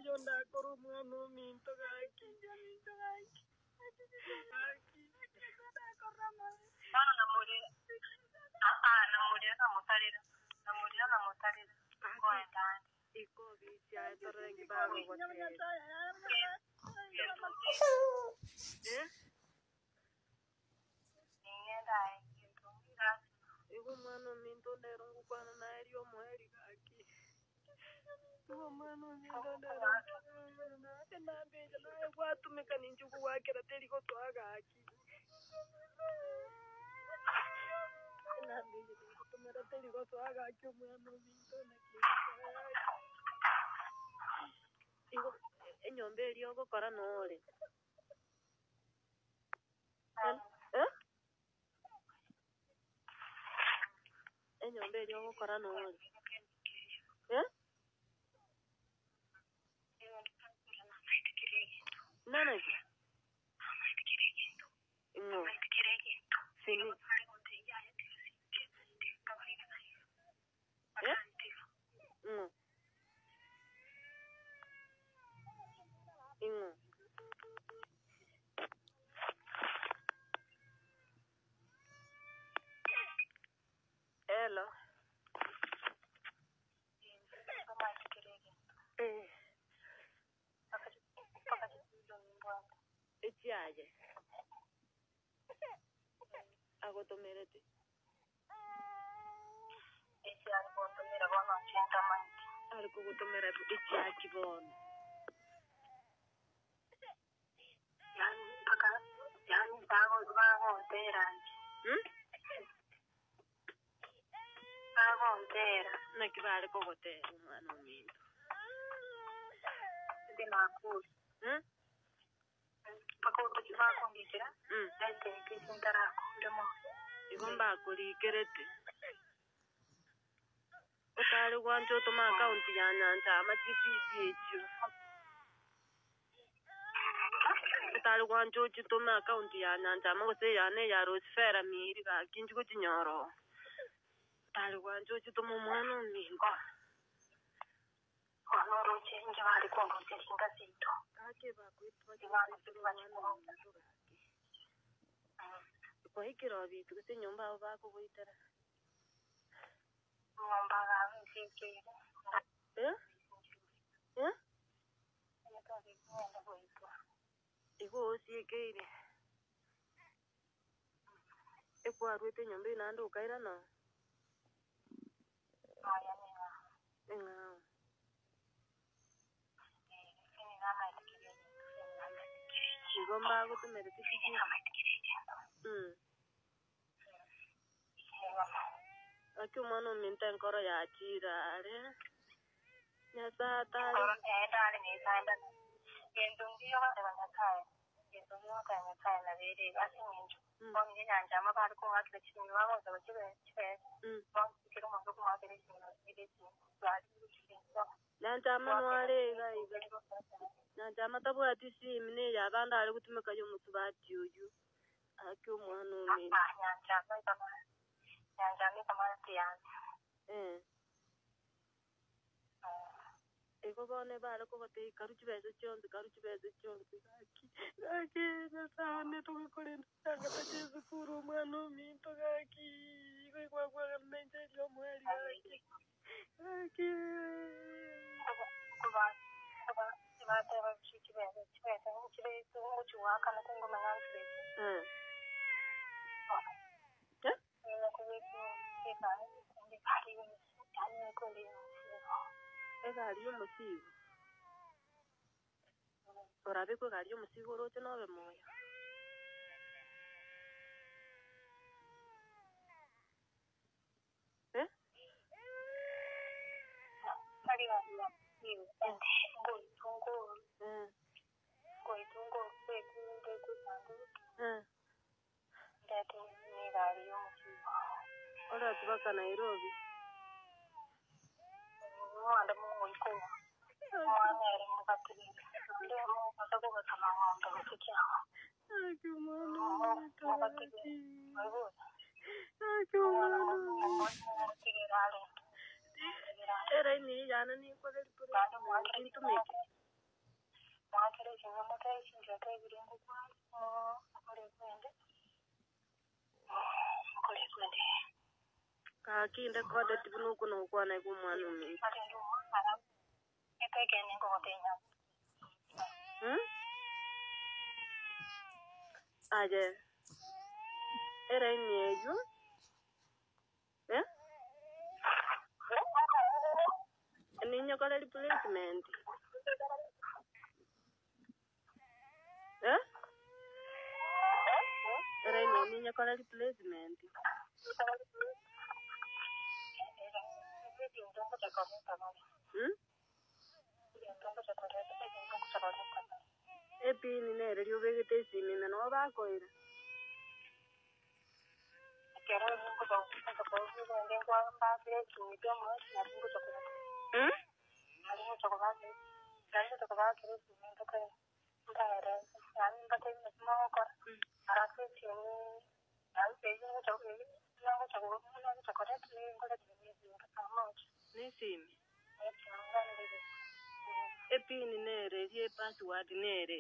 yo ndakora umwana w'uminto gaki. Iko bicha torengi bago wote. Iko mwana w'uminto ndero ngukwana na elio mweli gaki. Iko mwana w'uminto ndero na mbeja na watumika ninjugu wakera teliko twagaki. Na mbeja kutumira teliko twagaki umwana w'uminto na iko enyombe elio gukora nole. Enyombe elio gukora nole. Nana ki? No. Sini. No. Ingo. Hello. Echiaje. Agotomerete. Echiaje botomera bono chentamenti. Alko gotomera echiaje bono. Yani bago teranje. Bago tera. Nakibale kogotera umwana w'uminto. De makuru. Pakoto kibako ngikira. Ente kisintarako ndemo. Igomba kulikerete. Utali kwancho toma account ya nyanja amatisi echo. Utali kwancho toma account ya nyanja amose yane ya Rosfera miri ga kinjuko chinyoro. Utali kwancho toma mwana w'uminto. Onoro chenje bari kongo sesinga sito. Kake bakwitwa chibano kwa hikiro bitu kute nyumba abo bako boitera. Nyumba ga nsikire. Iko osikire. Eko arwete nyumba inando ukaira no. Aya ninga. Igomba gutumere tikiki. Aki umwana w'uminto enkoro yakirare. Nyasata. Dale ni sanda. Yendungiyo batanyakaya. Yendungiyo batanyakaya na bere asinyenjo. Bonye nyanja amabari ko hakira kintu baboza bakibe. Kiro mu ko hakira kintu kideti. Nyanja manwale gaiga. Nyanja matabu atisi mine yabanda ali kutumika yo mutubati uyu. Aki umwana w'uminto. Nyanja ni kama tiani. Ego bone bale ko bate karuchibezo chonzi gaki nasane tukikolenda sanga tachezo kuru umwana w'uminto gaki kwa menje lyo mweli gaki bate bachikibezo chibezo muchuaka na tengo manansi Gari y'umusigo. Orabe ko gari y'umusigo rote nobe moya. Ari ga ni tungo ko sandu. Date ni gari y'umusigo. Ora tubaka Nairobi. Mwana mwiko. Mwana ari mukatiri. Ndemo pasako batama ngombe kusikia. Aki mwana mukatiri. Aki mwana. Era ni yana ni kwa dali pore. Kintu meki. wakere chingamoto chinjote biringo kwa kule kwende kakinde kode tibunu kuno kwana ku mwana umi epeke ningo hotenya aje era nyeju ninyo kala replacement era ninyo kala replacement epi ni nere ryo vegete simi meno bakoira kero ningo ko ndio kwa mbase kimito mo na ningo chokolate ningo chokolate ningo chokolate kero simi to kai ndare yani mbate ni mo ko arake chini au peji ningo chokolate ningo chokolate ningo kama ni simi epi ni nere ye password nere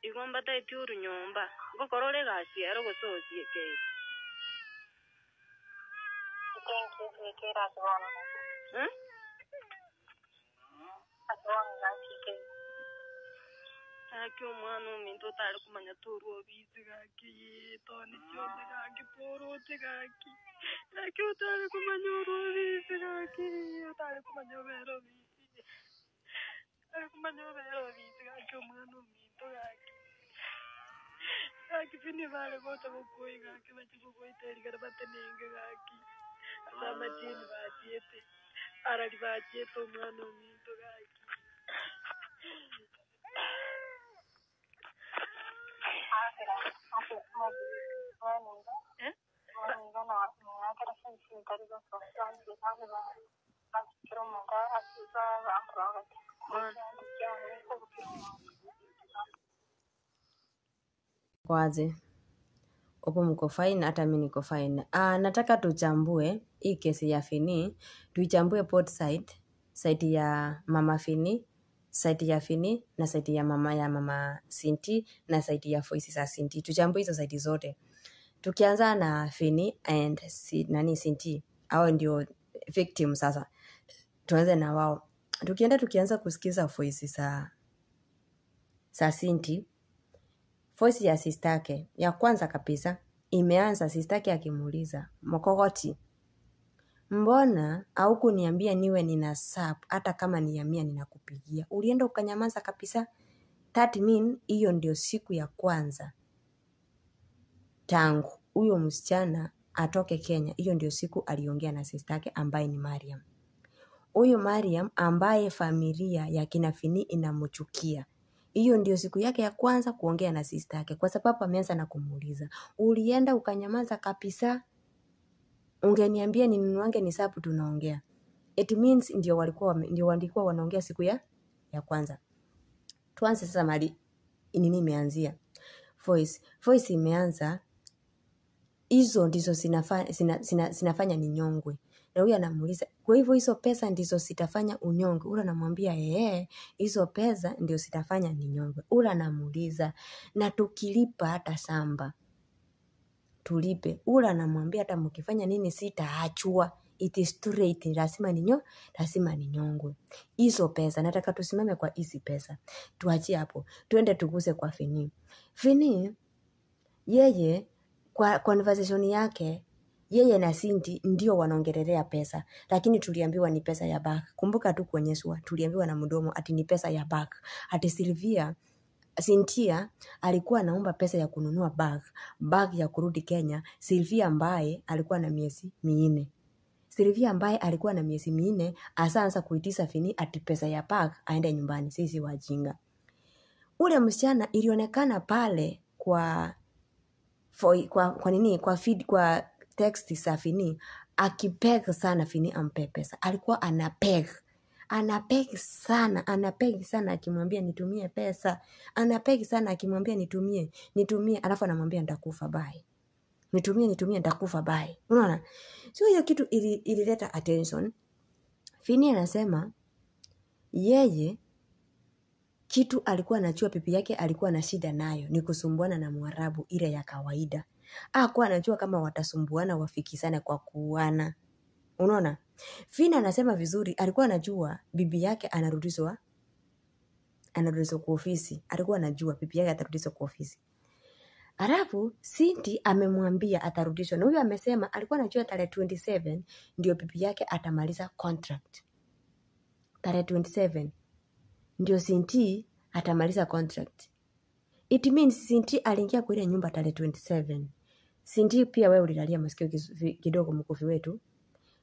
igomba taitiuru nyomba ngokorole gasi ero gososie ke Aki umwana uminto tari kumanya turu obizi gaki toni chonde gaki porote gaki aki utari kumanya obizi gaki utari kumanya obero obizi ari kumanya obero obizi gaki umwana uminto gaki gaki fini vale bota bokoi gaki bachibokoi teri gara batenenge gaki asama chini bachiete arali bachiete umwana uminto gaki Kwaje opo mko fine hata mimi niko fine. Nataka tuchambue hii kesi ya Fini, tuichambue both side ya mama Fini, side ya Fini na side ya mama Sinti na side ya voice za Sinti. Tuchambue hizo side zote. Tukianza na Fini and Sinti, hao ndio victim sasa. Tuanze na wao. Tukianza kusikiza voice za Sinti, voice ya sistake ya kwanza kabisa imeanza sistake akimuuliza Mokogoti, mbona haukuniambia niwe nina sub hata kama ni ya 100 ninakupigia? Ulienda ukanyamaza kabisa. That mean hiyo ndio siku ya kwanza tangu huyo msichana atoke Kenya. Hiyo ndio siku aliongea na sistake ambaye ni Mariam. Huyo Mariam ambaye familia ya kina Fini inamchukia. Hiyo ndio siku yake ya kwanza kuongea na sister yake, kwa sababu ameanza na kumuuliza, ulienda ukanyamaza kabisa, ungeniambia ninunuange ni sapu tunaongea. It means ndio walikuwa wanaongea siku ya kwanza. Tuanze sasa mali nini imeanzia. Voice imeanza, hizo ndizo sinafanya ninyongwe. Na huyu anamuuliza, kwa hivyo hizo pesa ndizo sitafanya unyonge? Ula anamwambia hizo pesa ndio sitafanya ninyonge. Ula anamuuliza, na tukilipa hata samba tulipe? Ula anamwambia hata mkifanya nini sitaachwa. It is straight, lazima ninyongwe. Hizo pesa, nataka tusimame kwa hizi pesa. Tuachie hapo. Tuende tuguse kwa Fini. Fini yeye kwa conversation yake, yeye na Sinti ndio wanaongelelea pesa, lakini tuliambiwa ni pesa ya bag. Kumbuka tu kuonyeshwa, tuliambiwa na mdomo ati ni pesa ya bag. Ati Sintia alikuwa anaomba pesa ya kununua bag ya kurudi Kenya. Sylvia ambaye alikuwa na miezi 4 asaanza kuitisa Fini ati pesa ya bag aende nyumbani. Sisi wajinga. Ule msichana ilionekana pale kwa feed kwa text za Fini akipeg sana Fini ampe pesa. Alikuwa anapeg sana akimwambia nitumie pesa. Anapeg sana akimwambia nitumie, alafu anamwambia nitakufa bye. nitumie nitakufa bye. Unaona? So hiyo kitu ilileta attention. Fini anasema yeye kitu alikuwa anajua pipi yake alikuwa na shida nayo ni kusumbuana na Mwarabu ile ya kawaida. Hakuwa anajua kama watasumbuana wafikisane kwa kuuana. Unaona? Fini anasema vizuri alikuwa anajua bibi yake anarudishwa kwa ofisi. Alikuwa anajua bibi yake atarudishwa kwa ofisi. Alafu Cindy amemwambia atarudishwa. Na huyo amesema alikuwa anajua tarehe 27 ndio bibi yake atamaliza contract. Tarehe 27 ndio Cindy atamaliza contract. It means Cindy aliingia kwa ile nyumba tarehe 27. Cindy pia wewe ulilalia masikio kidogo mkufi wetu.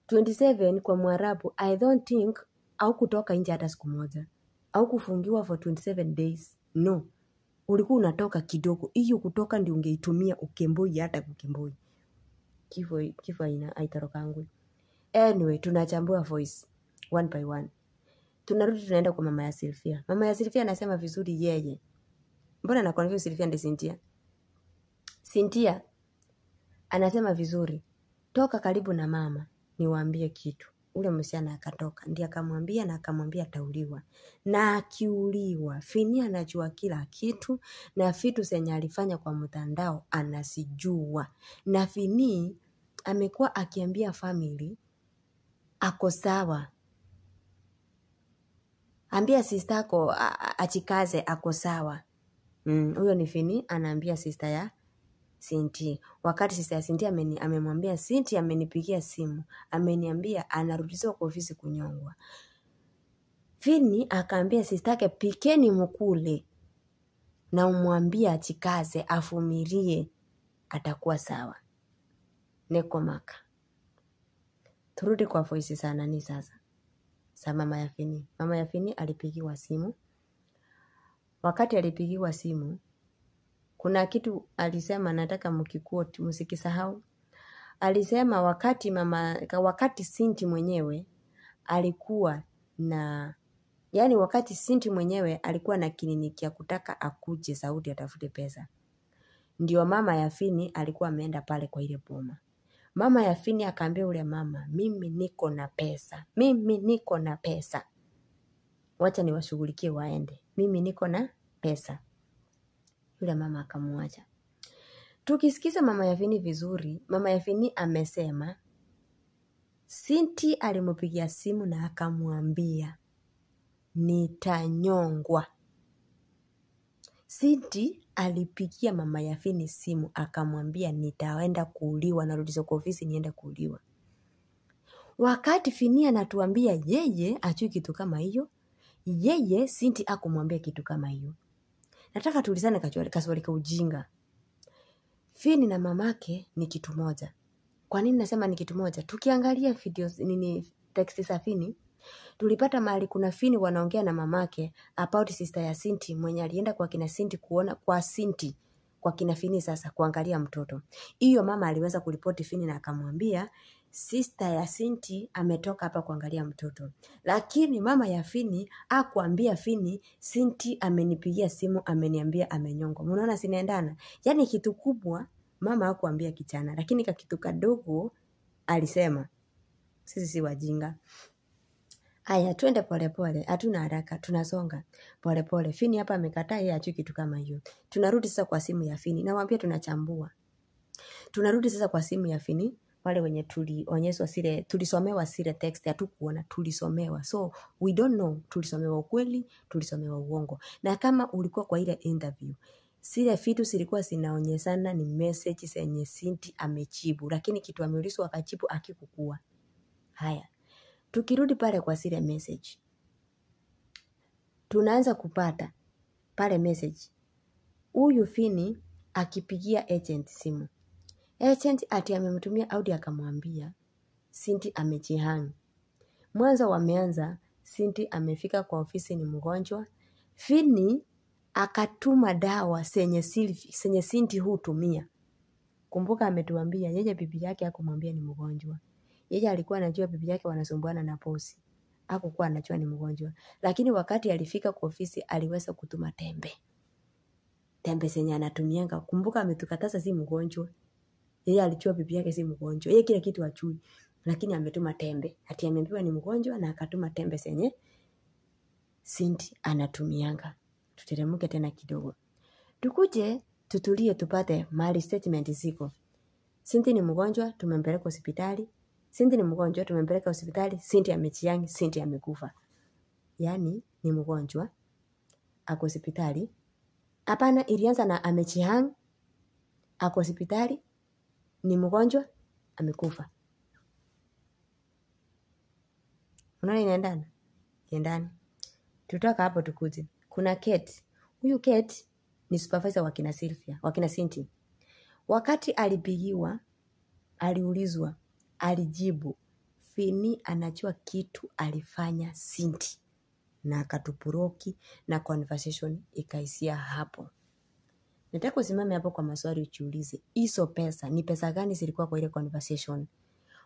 27 kwa Mwarabu I don't think au kutoka nje hata siku moja. Au kufungiwa for 27 days. No. Ulikuwa unatoka kidogo. Hiyo kutoka ndio ungeitumia ukemboi hata kukemboi. Kifo haitarokangu. Anyway, tunachambua voice one by one. Tunarudi tunaenda kwa mama ya Sylvia. Mama ya Sylvia anasema vizuri yeye. Mbona na confuse Sylvia ndi Cynthia? Cynthia anasema vizuri. Toka karibu na mama niwaambie kitu. Ule msichana akatoka. Ndiye akamwambia na akamwambia atauliwa. Na akiuliwa, Fini anajua kila kitu na vitu zenye alifanya kwa mtandao anasijua. Na Fini amekuwa akiambia family ako sawa. Ambia sister yako achikaze ako sawa. Huyo ni Fini anaambia sister ya Cindy. Wakati sister ya Cindy amemwambia Cindy amenipigia simu, ameniambia anarudishwa kwa ofisi kunyongwa. Fini akaambia sister yake pikeni mkule na umwambie achikaze afumirie atakuwa sawa. Neko maka. Turudi kwa voice sana ni sasa. Sa mama ya Fini. Mama ya Fini alipigiwa simu. Wakati alipigiwa simu, kuna kitu alisema nataka mkikuoti msikisahau. Alisema wakati Cindy mwenyewe alikuwa na wakati Cindy mwenyewe alikuwa na kliniki ya kutaka akuje Saudi atafute pesa. Ndio mama ya Fini alikuwa ameenda pale kwa ile boma. Mama ya Fini akaambia ule mama, mimi niko na pesa. Wacha niwashughulikie waende. Mimi niko na pesa. Yule mama akamwacha. Tukisikiza mama ya Fini vizuri, mama ya Fini amesema Cindy alimpigia simu na akamwambia nitanyongwa. Cindy alipigia mama ya Fini simu akamwambia nitaenda kuuliwa, narudishwa kwa ofisi nienda kuuliwa. Wakati Fini anatuambia yeye ajui kitu kama hiyo, yeye Cindy akumwambia kitu kama hiyo. Nataka tulizane kaswali ka ujinga. Fini na mamake ni kitu moja. Kwa nini nasema ni kitu moja? Tukiangalia videos text za Fini, tulipata mahali kuna Fini wanaongea na mamake about sister ya Cindy mwenye alienda kwa kina Cindy kuona kwa Cindy kwa kina Fini sasa kuangalia mtoto. Hiyo mama aliweza kuripoti Fini na akamwambia sister ya Cindy ametoka hapa kuangalia mtoto. Lakini mama ya Fini hakuambia Fini Cindy amenipigia simu ameniambia amenyongwa. Unaona sinaendana? Yaani kitu kubwa mama hakuambia kichana, lakini kitu kadogo alisema. Sisi si wajinga. Haya twende pole, hatuna haraka, tunasonga pole. Fini hapa amekataa yeye ajui kitu kama hiyo. Tunarudi sasa kwa simu ya Fini. Nawaambia tunachambua. Tunarudi sasa kwa simu ya Fini. Wale wenye tulionyeshwa tulisomewa sile text hatukuona tulisomewa. So we don't know tulisomewa ukweli, tulisomewa uongo. Na kama ulikuwa kwa ile interview, sile vitu zilikuwa zinaonyeshana ni message zenye Cindy amejibu, lakini kitu ameulizwa akajibu akikukua. Haya. Tukirudi pale kwa sile message. Tunaanza kupata pale message. Huyu Fini akipigia agent simu. Agent ati amemtumia audio akamwambia Cindy amejihang. Mwanzo wameanza Cindy amefika kwa ofisi ni mgonjwa. Fini akatuma dawa senye Cindy hutumia. Kumbuka ametuambia yeye bibi yake hakumwambia ni mgonjwa. Yeye alikuwa anajua bibi yake wanasumbuana na posi. Hakukuwa anajua ni mgonjwa. Lakini wakati alifika kwa ofisi aliweza kutuma tembe. Tembe zenye anatumianga. Kumbuka ametukataza si mgonjwa. Yeye alijua bibi yake si mgonjwa. Yeye kila kitu ajui. Lakini ametuma tembe. Ati ameambiwa ni mgonjwa na akatuma tembe zenye Cindy anatumianga. Tuteremke tena kidogo. Tukuje tutulie tupate mahali statement ziko. Cindy ni mgonjwa, tumempeleka hospitali. Cindy ni mgonjwa, tumempeleka hospitali. Cindy amechiangi, Cindy amekufa. Yaani ni mgonjwa, ako hospitali. Hapana, ilianza na amechiang, ako hospitali, ni mgonjwa, amekufa. Unaona inaendana? Inaendana. Tutoka hapo tukuje. Kuna Kate. Huyu Kate ni supervisor wa kina Sylvia, wa kina Cindy. Wakati alipigiwa, aliulizwa, alijibu, Fini anajua kitu alifanya Cindy. Na akatupuroki na conversation ikaishia hapo. Nataka usimame hapo kwa maswali ujiulize. Hizo pesa ni pesa gani zilikuwa kwa ile conversation?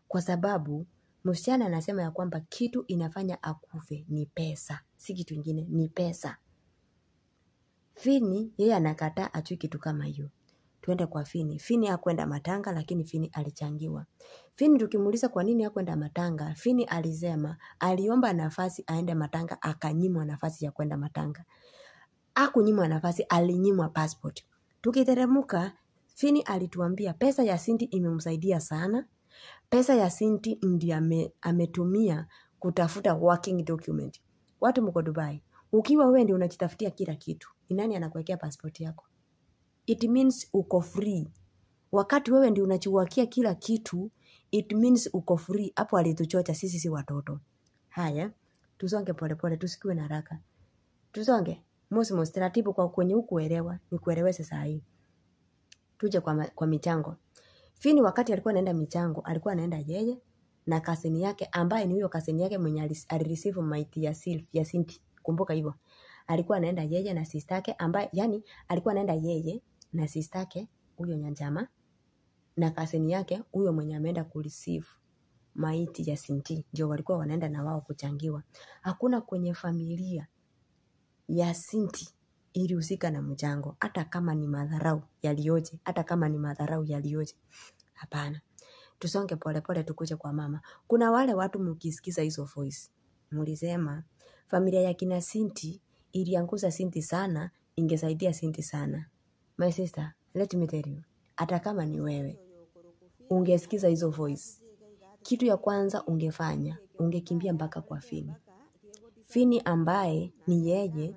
Kwa sababu msichana anasema ya kwamba kitu inafanya akufe ni pesa. Si kitu kingine, ni pesa. Fini yeye anakataa ajui kitu kama hiyo. Tuende kwa Fini. Fini hakwenda matanga lakini Fini alichangiwa. Fini tukimuuliza kwa nini hakwenda matanga, Fini alisema aliomba nafasi aende matanga akanyimwa nafasi ya kwenda matanga. Hakunyimwa nafasi, alinyimwa passport. Tukiteremka, Fini alituambia pesa ya Cindy imemsaidia sana. Pesa ya Cindy ndiye ametumia kutafuta working document. Watu mko Dubai. Ukiwa wewe ndio unajitafutia kila kitu, ni nani anakuwekea passport yako? It means uko free. Wakati wewe ndio unachiwakia kila kitu, it means uko free. Hapo alituchocha sisi si watoto. Haya, tusonge polepole, tusikiwe na haraka. Tusonge. Mosi taratibu kwa kwenye ukuelewa, nikueleweshe saa hii. Tuje kwa michango. Fini wakati alikuwa anaenda michango, alikuwa anaenda yeye na kaseni yake ambaye ni huyo kaseni yake mwenye alireceive maiti ya Cindy. Kumbuka hivyo. Alikuwa anaenda yeye na sister yake ambaye yani alikuwa anaenda yeye na sister yake huyo Nyanjama na kaseni yake huyo mwenye ameenda kureceive maiti ya Cindy. Ndio walikuwa wanaenda na wao kuchangiwa. Hakuna kwenye familia ya Cindy ilihusika na mchango, hata kama ni madharau yalioje, hapana. Tusonge polepole tukuje kwa mama. Kuna wale watu mkisikiza hizo voice, mlisema familia ya kina Cindy ilianguza Cindy sana, ingesaidia Cindy sana. My sister, let me tell you, hata kama ni wewe ungesikiza hizo voice, kitu ya kwanza ungefanya, ungekimbia mpaka kwa Fini ambaye ni yeye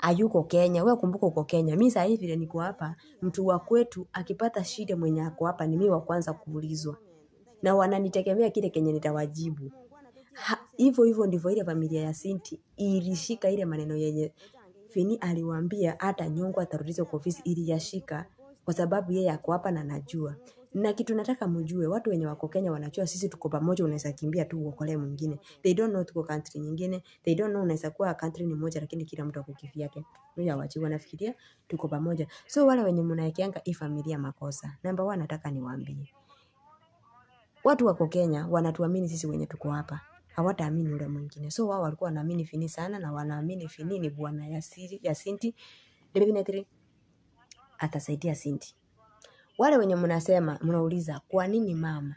ayuko Kenya. Wewe kumbuka uko Kenya. Mimi sasa hivi niko hapa, mtu wa kwetu akipata shida mwenye ako hapa ni mimi wa kwanza kuulizwa. Na wananitegemea kile kenye nitawajibu. Hivyo ndivyo ile familia ya Cindy ilishika ile maneno yenye Fini aliwaambia hata nyongo atarudisha kwa ofisi, iliyashika kwa sababu yeye ako hapa na najua. Na kitu nataka mjue, watu wenye wako Kenya wanajua sisi tuko pamoja, unaweza kimbia tu uokolee mwingine. They don't know tuko country nyingine. They don't know unaweza kuwa country ni moja lakini kila mtu ako kivyake. Mmoja wachiwa nafikiria tuko pamoja. So wale wenye mnaekeanga hii familia makosa. Number 1 nataka niwaambie. Watu wako Kenya wanatuamini sisi wenye tuko hapa. Hawataamini yule mwingine. So wao walikuwa wanaamini Fini sana na wanaamini Fini ni bwana ya Cindy. Definitely atasaidia Cindy. Wale wenye mnauliza kwa nini mama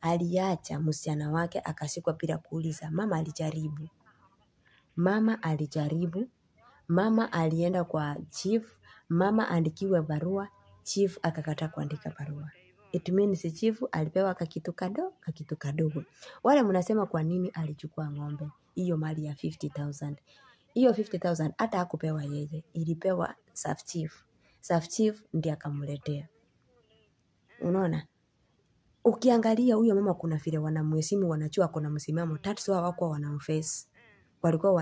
aliacha msichana wake akashikwa bila kuuliza. Mama alijaribu. Mama alienda kwa chief, mama andikiwe barua, chief akakataa kuandika barua. It means chief alipewa kakitu kadogo. Wale mnasema kwa nini alichukua ng'ombe, hiyo mali ya 50,000. Hiyo 50,000 hata hakupewa yeye, ilipewa sub chief. Sub chief ndiye akamletea. Unaona? Ukiangalia huyo mama kuna vile wanamheshimu, wanajua kuna msimamo. That's why wako wanamface. Walikuwa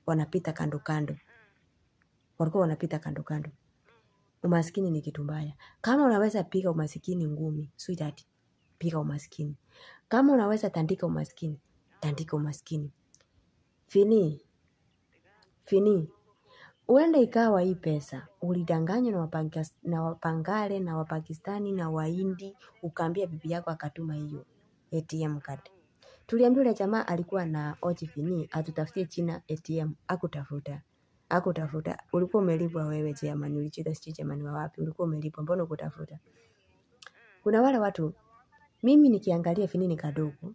wanapita kando. Umaskini ni kitu mbaya. Kama unaweza piga umaskini ngumi, sweetheart, piga umaskini. Kama unaweza tandika umaskini, tandika umaskini. Fini. Uenda ikawa hii pesa ulidanganywa na Wapangale na Wapakistani na Wahindi, ukaambia bibi yako akatuma hiyo ATM card. Tuliambiwa yule jamaa alikuwa na oji Fini atutafutie China ATM, hakutafuta. Ulikuwa umelipwa wewe jamani, ulichita sije jamani wa wapi, ulikuwa umelipwa, mbona ukutafuta? Kuna wale watu, mimi nikiangalia Fini ni kadogo,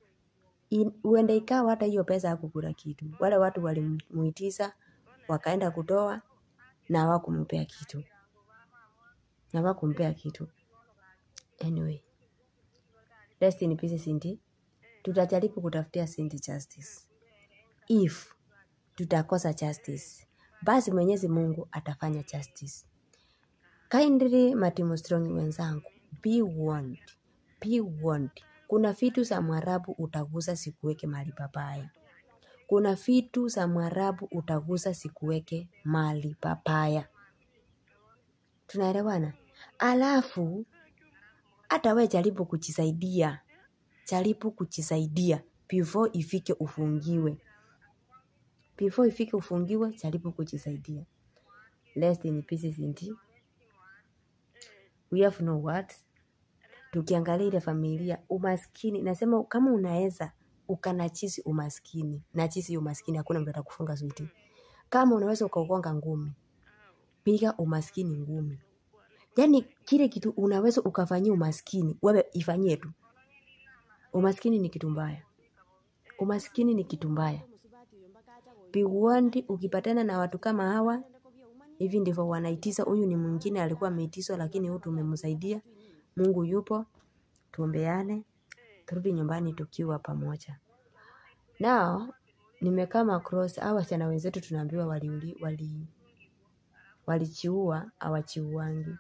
uende ikawa hata hiyo pesa hakukula kitu. Wale watu walimuitiza, wakaenda kutoa na hawakumpea kitu. Anyway, rest in peace Cindy. Tutajaribu kutafutia Cindy justice. If tutakosa justice, basi Mwenyezi Mungu atafanya justice. Kindly Matimo Strong wenzangu, be warned. Kuna vitu za Mwarabu utagusa sikuweke mahali papaya. Kuna vitu za Mwarabu utagusa sikuweke mahali papaya. Tunaelewana? Alafu hata wewe jaribu kujisaidia. Before ifike ufungiwe. Jaribu kujisaidia. Rest in peace Cindy. We have no words. Tukiangalia ile familia, umaskini, nasema kama unaweza ukanachisi umaskini, nachisi umaskini, hakuna mtu atakufunga switi. Kama unaweza ukaugonga ngumi, piga umaskini ngumi. Yaani kile kitu unaweza ukafanyia umaskini, wewe ifanyie tu. Umaskini ni kitu mbaya. Be warned, ukipatana na watu kama hawa, hivi ndivyo wanaitiza. Huyu ni mwingine alikuwa ameitizwa lakini huyu tumemsaidia. Mungu yupo, tuombeane, turudi nyumbani tukiwa pamoja. Now, nimekama across hawa wasichana wenzetu tunaambiwa walichiua, hawachiuangi.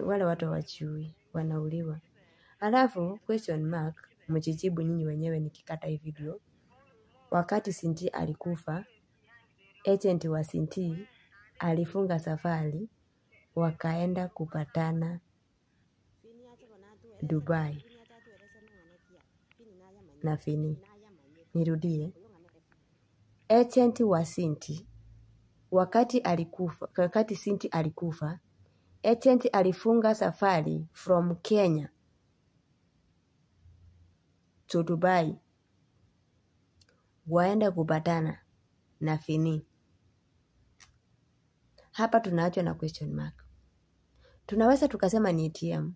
Wale watu hawachiui, wanauliwa. Alafu, question mark, mjijibu nyinyi wenyewe nikikata hii video. Wakati Cindy alikufa, agent wa Cindy alifunga safari, wakaenda kupatana Dubai na Fini. Nirudie. Agent wa Cindy wakati Cindy alikufa, agent alifunga safari from Kenya to Dubai, waenda kupatana na Fini. Hapa tunaachwa na question mark. Tunaweza tukasema ni ATM.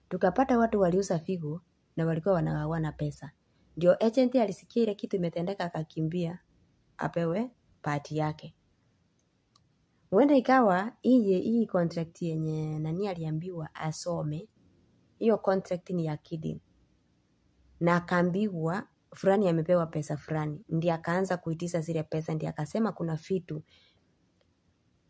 Tukapata watu waliuza figo na walikuwa wanagawana pesa. Ndio agent alisikia ile kitu imetendeka akakimbia apewe pati yake. Huenda ikawa hii contract yenye nani aliambiwa asome, hiyo contract ni ya kidney. Na akaambiwa fulani amepewa pesa fulani, ndiye akaanza kuitiza zile pesa, ndiye akasema kuna vitu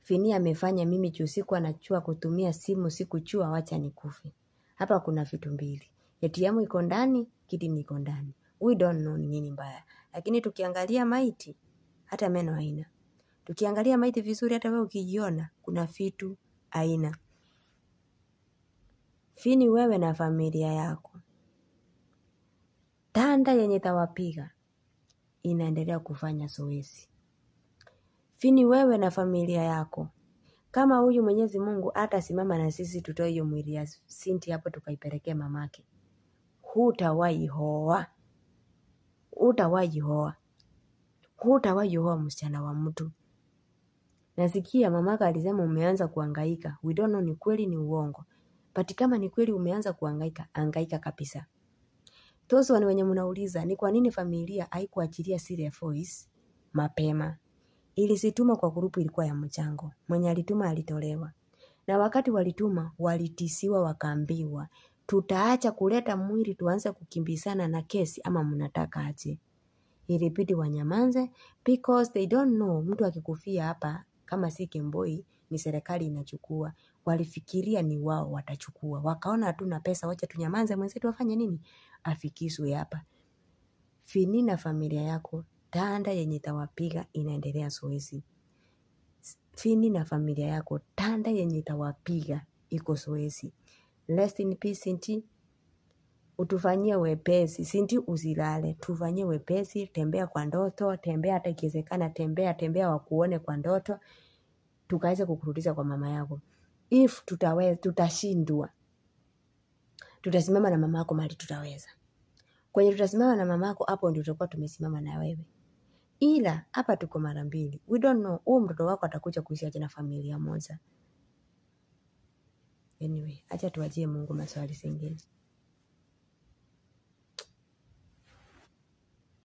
Fini amefanya mimi juu siku anachua kutumia simu, sikuchua, wacha nikufe. Hapa kuna vitu mbili. ATM iko ndani, kidney iko ndani. We don't know ni nini mbaya. Lakini tukiangalia maiti, hata meno haina. Tukiangalia maiti vizuri, hata wewe ukijiona, kuna vitu haina. Fini, wewe na familia yako, tanda yenye tawapiga inaendelea kufanya zoezi. Fini, wewe na familia yako, kama huyu Mwenyezi Mungu hata simama na sisi tutoe hiyo mwili ya Cindy hapo tukaipelekea mamake, hutawahi hoa msichana wa mtu. Nasikia mamaka alisema umeanza kuhangaika. We don't know ni kweli ni uongo. But kama ni kweli umeanza kuhangaika, hangaika kabisa. Tozo wenye mnauliza ni kwa nini familia haikuachilia zile voice mapema. Ilisituma kwa grupu ilikuwa ya mchango. Mwenye alituma alitolewa. Na wakati walituma walitisiwa wakaambiwa tutaacha kuleta mwili tuanze kukimbizana na kesi ama mnataka aje. Ilibidi wanyamanze because they don't know mtu akikufia hapa kama si Kemboi ni serikali inachukua. Walifikiria ni wao watachukua. Wakaona hatuna pesa, wacha tunyamanze mwenzetu afanye nini? Afikiswe hapa. Fini na familia yako, tanda yenye tawapiga inaendelea zoezi. Fini na familia yako, tanda yenye tawapiga iko zoezi. Rest in peace Cindy. Utufanyie wepesi. Cindy usilale. Tufanyie wepesi. Tembea kwa ndoto. Tembea hata ikiwezekana. Tembea wakuone kwa ndoto. Tukaweze kukurudisha kwa mama yako. If tutashindwa, tutasimama na mama yako mahali tutaweza. Kwenye tutasimama na mama yako, hapo ndio tutakuwa tumesimama na wewe. Ila hapa tuko mara mbili. We don't know mtoto wako atakuja kuishi aje na familia moja. Anyway, acha tuachie Mungu maswali zingine.